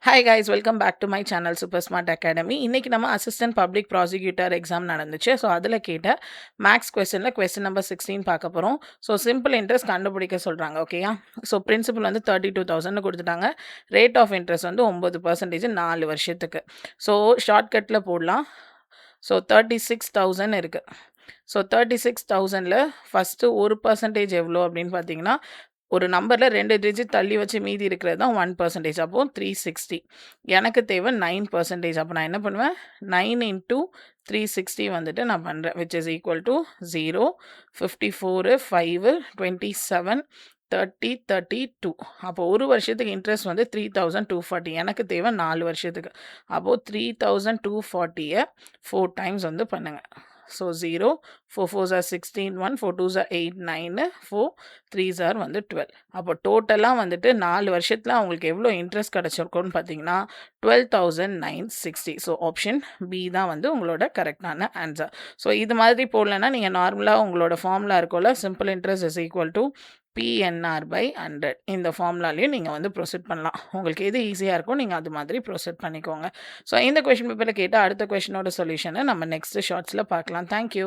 Hi guys, welcome back to my channel super smart academy. இன்றைக்கி நம்ம assistant public prosecutor exam நடந்துச்சு. So அதில் கேட்ட மேக்ஸ் கொஸ்டினில் கொஸ்டின் நம்பர் 16 பார்க்க போகிறோம். ஸோ சிம்பிள் இன்ட்ரெஸ்ட் கண்டுபிடிக்க சொல்கிறாங்க. ஓகேயா? ஸோ பிரின்சிபல் வந்து 32,000 கொடுத்துட்டாங்க. ரேட் ஆஃப் இன்ட்ரெஸ்ட் வந்து 9% 4 வருஷத்துக்கு. ஸோ ஷார்ட்கட்டில் போடலாம். ஸோ 36,000 இருக்குது. ஸோ 36,000ல் ஃபஸ்ட்டு 1% எவ்வளோ அப்படின்னு பார்த்தீங்கன்னா, ஒரு நம்பரில் 2 டிஜிட் தள்ளி வச்சு மீதி இருக்கிறது தான் 1%. அப்போது 360. எனக்கு தேவை 9%. அப்போ நான் என்ன பண்ணுவேன், 9 இன்ட்டு 360 வந்துட்டு நான் பண்ணுறேன், விச் இஸ் ஈக்குவல் டு 0, 54, 5, 27, 30, 32. அப்போது ஒரு வருஷத்துக்கு இன்ட்ரெஸ்ட் வந்து 3,240. எனக்கு தேவை 4 வருஷத்துக்கு. அப்போது 3,240 4 டைம்ஸ் வந்து பண்ணுங்கள். So 0, 4 4s are 16, 1, 4 2s are 8, 9, 4 3s are வந்து 12. அப்போ டோட்டலாக வந்துட்டு 4 வருஷத்தில் அவங்களுக்கு எவ்வளோ இன்ட்ரெஸ்ட் கிடச்சிருக்கோன்னு பார்த்தீங்கன்னா 12,960. ஸோ ஆப்ஷன் பி தான் வந்து உங்களோட கரெக்டான ஆன்சர். ஸோ இது மாதிரி போடலன்னா நீங்கள் நார்மலாக உங்களோட ஃபார்முலா இருக்கும்ல, simple interest is equal to PNR/100. இந்த ஃபார்முலாலையும் நீங்கள் வந்து ப்ரொசீட் பண்ணலாம். உங்களுக்கு எது ஈஸியாக இருக்கும் நீங்கள் அது மாதிரி ப்ரொசீட் பண்ணிக்கோங்க. ஸோ இந்த கொஷின் பேப்பரில் கேட்டால் அடுத்த கொஷினோட சொல்யூஷனை நம்ம நெக்ஸ்ட் ஷார்ட்ஸில் பார்க்கலாம். தேங்க்யூ.